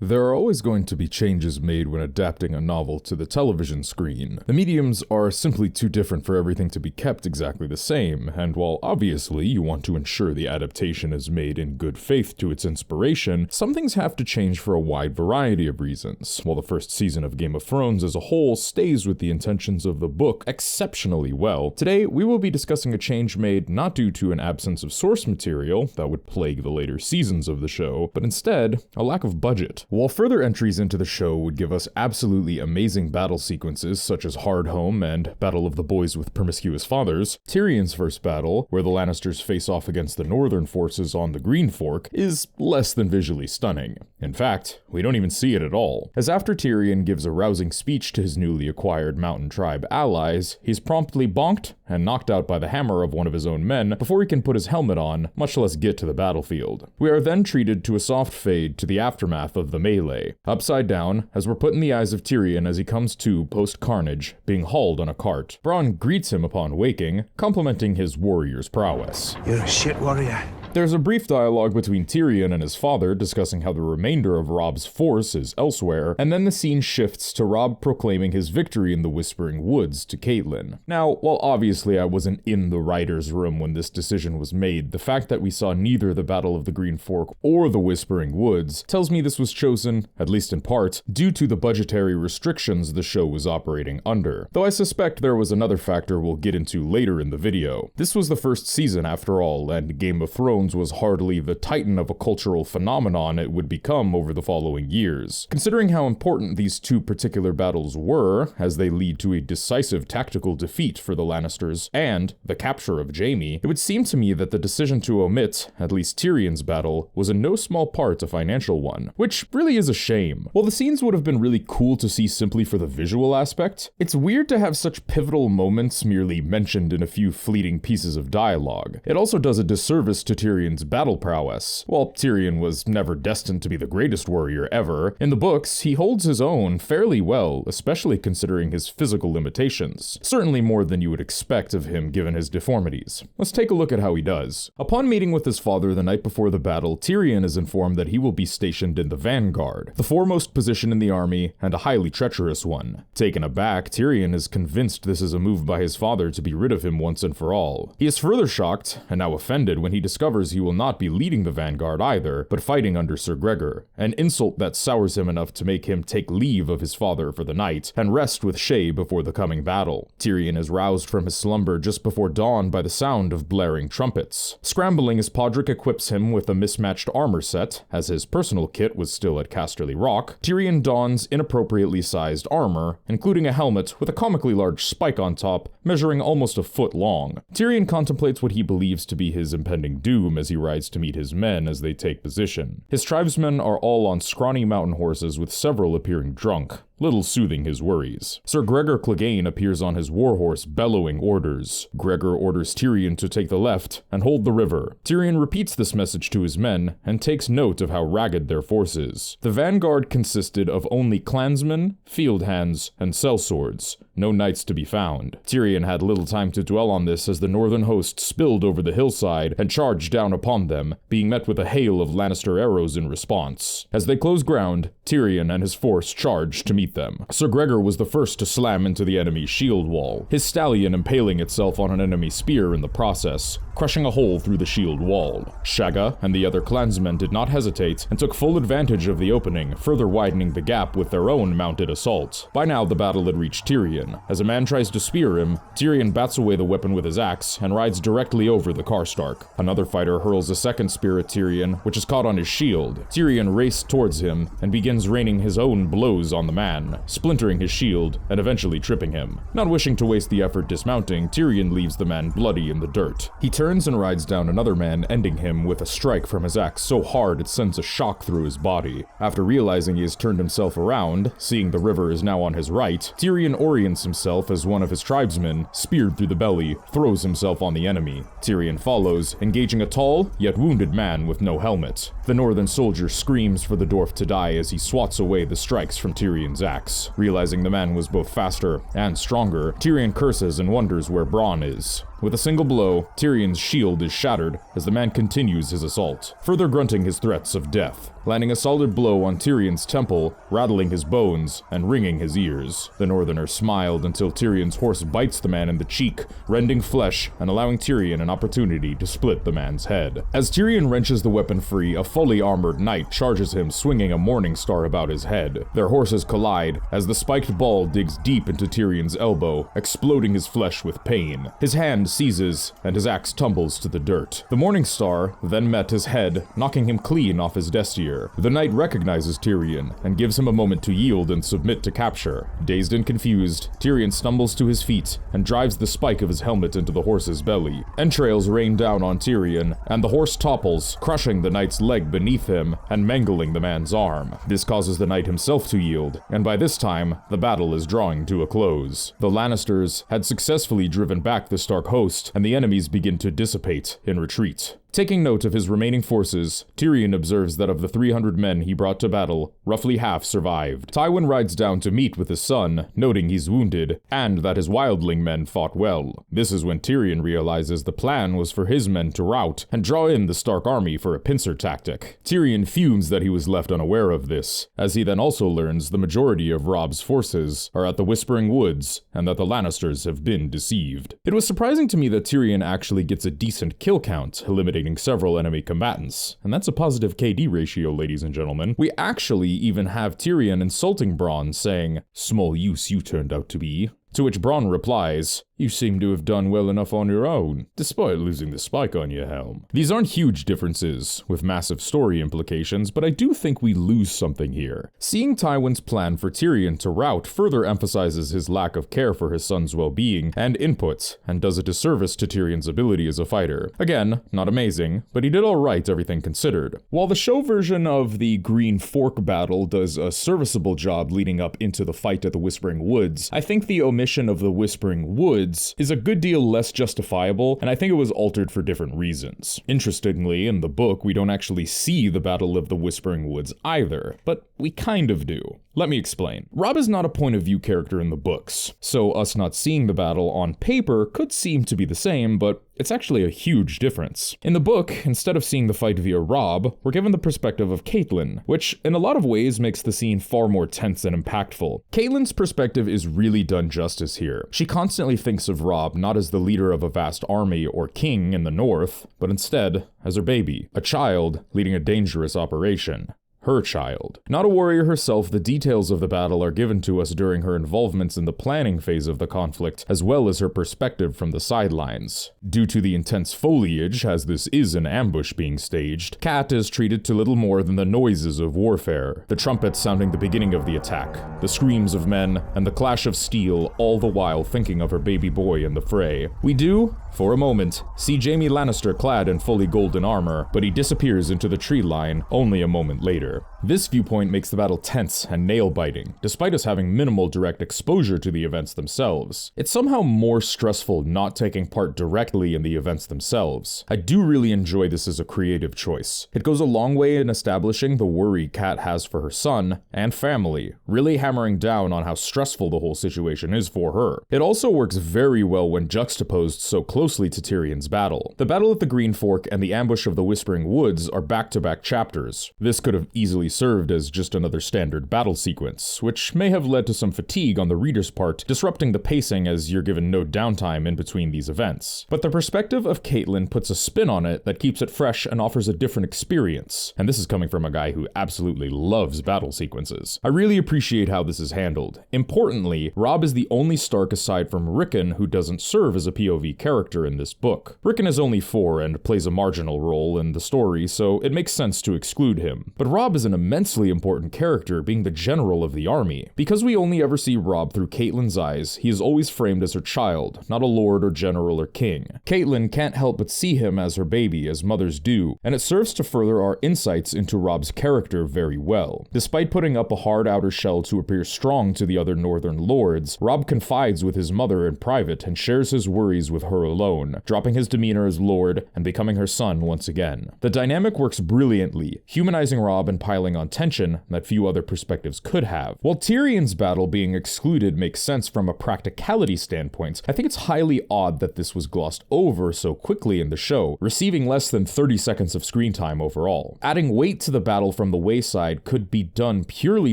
There are always going to be changes made when adapting a novel to the television screen. The mediums are simply too different for everything to be kept exactly the same, and while obviously you want to ensure the adaptation is made in good faith to its inspiration, some things have to change for a wide variety of reasons. While the first season of Game of Thrones as a whole stays with the intentions of the book exceptionally well, today we will be discussing a change made not due to an absence of source material that would plague the later seasons of the show, but instead a lack of budget. While further entries into the show would give us absolutely amazing battle sequences such as Hardhome and Battle of the Boys with Promiscuous Fathers, Tyrion's first battle, where the Lannisters face off against the northern forces on the Green Fork, is less than visually stunning. In fact, we don't even see it at all, as after Tyrion gives a rousing speech to his newly acquired mountain tribe allies, he's promptly bonked and knocked out by the hammer of one of his own men before he can put his helmet on, much less get to the battlefield. We are then treated to a soft fade to the aftermath of the melee, upside down, as we're put in the eyes of Tyrion as he comes to post-carnage, being hauled on a cart. Bronn greets him upon waking, complimenting his warrior's prowess. You're a shit warrior. There's a brief dialogue between Tyrion and his father discussing how the remainder of Robb's force is elsewhere, and then the scene shifts to Robb proclaiming his victory in the Whispering Woods to Catelyn. Now, while obviously I wasn't in the writer's room when this decision was made, the fact that we saw neither the Battle of the Green Fork or the Whispering Woods tells me this was chosen, at least in part, due to the budgetary restrictions the show was operating under. Though I suspect there was another factor we'll get into later in the video. This was the first season after all, and Game of Thrones was hardly the titan of a cultural phenomenon it would become over the following years. Considering how important these two particular battles were, as they lead to a decisive tactical defeat for the Lannisters and the capture of Jaime, it would seem to me that the decision to omit, at least Tyrion's battle, was in no small part a financial one, which really is a shame. While the scenes would have been really cool to see simply for the visual aspect, it's weird to have such pivotal moments merely mentioned in a few fleeting pieces of dialogue. It also does a disservice to Tyrion's battle prowess. While Tyrion was never destined to be the greatest warrior ever, in the books he holds his own fairly well, especially considering his physical limitations. Certainly more than you would expect of him given his deformities. Let's take a look at how he does. Upon meeting with his father the night before the battle, Tyrion is informed that he will be stationed in the vanguard, the foremost position in the army and a highly treacherous one. Taken aback, Tyrion is convinced this is a move by his father to be rid of him once and for all. He is further shocked, and now offended, when he discovers he will not be leading the vanguard either, but fighting under Sir Gregor, an insult that sours him enough to make him take leave of his father for the night and rest with Shae before the coming battle. Tyrion is roused from his slumber just before dawn by the sound of blaring trumpets. Scrambling as Podrick equips him with a mismatched armor set, as his personal kit was still at Casterly Rock, Tyrion dons inappropriately sized armor, including a helmet with a comically large spike on top, measuring almost a foot long. Tyrion contemplates what he believes to be his impending doom as he rides to meet his men as they take position. His tribesmen are all on scrawny mountain horses with several appearing drunk, little soothing his worries. Sir Gregor Clegane appears on his warhorse bellowing orders. Gregor orders Tyrion to take the left and hold the river. Tyrion repeats this message to his men and takes note of how ragged their force is. The vanguard consisted of only clansmen, field hands, and sellswords. No knights to be found. Tyrion had little time to dwell on this as the northern host spilled over the hillside and charged down upon them, being met with a hail of Lannister arrows in response. As they closed ground, Tyrion and his force charged to meet them. Sir Gregor was the first to slam into the enemy's shield wall, his stallion impaling itself on an enemy spear in the process, crushing a hole through the shield wall. Shagga and the other clansmen did not hesitate and took full advantage of the opening, further widening the gap with their own mounted assault. By now the battle had reached Tyrion. As a man tries to spear him, Tyrion bats away the weapon with his axe and rides directly over the Karstark. Another fighter hurls a second spear at Tyrion, which is caught on his shield. Tyrion races towards him and begins raining his own blows on the man, splintering his shield and eventually tripping him. Not wishing to waste the effort dismounting, Tyrion leaves the man bloody in the dirt. He turns and rides down another man, ending him with a strike from his axe so hard it sends a shock through his body. After realizing he has turned himself around, seeing the river is now on his right, Tyrion orients himself as one of his tribesmen, speared through the belly, throws himself on the enemy. Tyrion follows, engaging a tall, yet wounded man with no helmet. The northern soldier screams for the dwarf to die as he swats away the strikes from Tyrion's axe. Realizing the man was both faster and stronger, Tyrion curses and wonders where Bronn is. With a single blow, Tyrion's shield is shattered as the man continues his assault, further grunting his threats of death, landing a solid blow on Tyrion's temple, rattling his bones and ringing his ears. The Northerner smiled until Tyrion's horse bites the man in the cheek, rending flesh and allowing Tyrion an opportunity to split the man's head. As Tyrion wrenches the weapon free, a fully armored knight charges him, swinging a morning star about his head. Their horses collide as the spiked ball digs deep into Tyrion's elbow, exploding his flesh with pain. His hand seizes, and his axe tumbles to the dirt. The morning star then met his head, knocking him clean off his destier. The knight recognizes Tyrion and gives him a moment to yield and submit to capture. Dazed and confused, Tyrion stumbles to his feet and drives the spike of his helmet into the horse's belly. Entrails rain down on Tyrion, and the horse topples, crushing the knight's leg beneath him and mangling the man's arm. This causes the knight himself to yield, and by this time, the battle is drawing to a close. The Lannisters had successfully driven back the Stark host, and the enemies begin to dissipate in retreat. Taking note of his remaining forces, Tyrion observes that of the 300 men he brought to battle, roughly half survived. Tywin rides down to meet with his son, noting he's wounded, and that his wildling men fought well. This is when Tyrion realizes the plan was for his men to rout and draw in the Stark army for a pincer tactic. Tyrion fumes that he was left unaware of this, as he then also learns the majority of Robb's forces are at the Whispering Woods, and that the Lannisters have been deceived. It was surprising to me that Tyrion actually gets a decent kill count, eliminating several enemy combatants, and that's a positive KD ratio, ladies and gentlemen. We actually even have Tyrion insulting Bronn, saying, "Small use you turned out to be," to which Bronn replies, "You seem to have done well enough on your own, despite losing the spike on your helm." These aren't huge differences, with massive story implications, but I do think we lose something here. Seeing Tywin's plan for Tyrion to rout further emphasizes his lack of care for his son's well-being and input, and does a disservice to Tyrion's ability as a fighter. Again, not amazing, but he did alright everything considered. While the show version of the Green Fork battle does a serviceable job leading up into the fight at the Whispering Woods, I think the omission of the Whispering Woods is a good deal less justifiable, and I think it was altered for different reasons. Interestingly, in the book, we don't actually see the Battle of the Whispering Woods either, but we kind of do. Let me explain. Robb is not a point of view character in the books, so us not seeing the battle on paper could seem to be the same, but it's actually a huge difference. In the book, instead of seeing the fight via Robb, we're given the perspective of Catelyn, which in a lot of ways makes the scene far more tense and impactful. Catelyn's perspective is really done justice here. She constantly thinks of Robb not as the leader of a vast army or king in the north, but instead as her baby, a child leading a dangerous operation. Her child. Not a warrior herself, the details of the battle are given to us during her involvements in the planning phase of the conflict, as well as her perspective from the sidelines. Due to the intense foliage, as this is an ambush being staged, Cat is treated to little more than the noises of warfare, the trumpets sounding the beginning of the attack, the screams of men, and the clash of steel, all the while thinking of her baby boy in the fray. We do, for a moment, see Jaime Lannister clad in fully golden armor, but he disappears into the tree line only a moment later. This viewpoint makes the battle tense and nail-biting, despite us having minimal direct exposure to the events themselves. It's somehow more stressful not taking part directly in the events themselves. I do really enjoy this as a creative choice. It goes a long way in establishing the worry Cat has for her son and family, really hammering down on how stressful the whole situation is for her. It also works very well when juxtaposed so closely to Tyrion's battle. The battle at the Green Fork and the ambush of the Whispering Woods are back-to-back chapters. This could have easily served as just another standard battle sequence, which may have led to some fatigue on the reader's part, disrupting the pacing as you're given no downtime in between these events. But the perspective of Catelyn puts a spin on it that keeps it fresh and offers a different experience, and this is coming from a guy who absolutely loves battle sequences. I really appreciate how this is handled. Importantly, Robb is the only Stark aside from Rickon who doesn't serve as a POV character in this book. Rickon is only 4 and plays a marginal role in the story, so it makes sense to exclude him. But Robb is an immensely important character, being the general of the army. Because we only ever see Robb through Catelyn's eyes, he is always framed as her child, not a lord or general or king. Catelyn can't help but see him as her baby, as mothers do, and it serves to further our insights into Robb's character very well. Despite putting up a hard outer shell to appear strong to the other northern lords, Robb confides with his mother in private and shares his worries with her alone, dropping his demeanor as lord and becoming her son once again. The dynamic works brilliantly, humanizing Robb and piling selling on tension that few other perspectives could have. While Tyrion's battle being excluded makes sense from a practicality standpoint, I think it's highly odd that this was glossed over so quickly in the show, receiving less than 30 seconds of screen time overall. Adding weight to the battle from the wayside could be done purely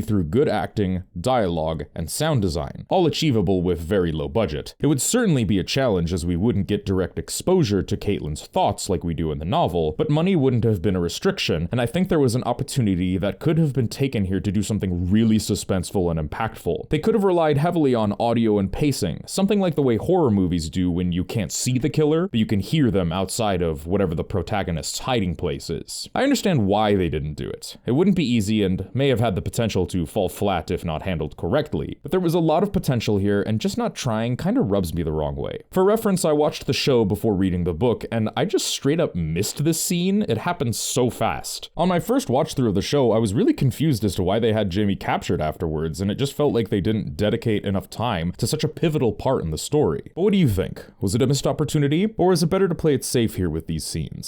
through good acting, dialogue, and sound design, all achievable with very low budget. It would certainly be a challenge as we wouldn't get direct exposure to Catelyn's thoughts like we do in the novel, but money wouldn't have been a restriction, and I think there was an opportunity that could have been taken here to do something really suspenseful and impactful. They could have relied heavily on audio and pacing, something like the way horror movies do when you can't see the killer, but you can hear them outside of whatever the protagonist's hiding place is. I understand why they didn't do it. It wouldn't be easy and may have had the potential to fall flat if not handled correctly, but there was a lot of potential here, and just not trying kinda rubs me the wrong way. For reference, I watched the show before reading the book, and I just straight up missed this scene. It happened so fast. On my first watch through of the show, I was really confused as to why they had Jaime captured afterwards, and it just felt like they didn't dedicate enough time to such a pivotal part in the story. But what do you think? Was it a missed opportunity, or is it better to play it safe here with these scenes?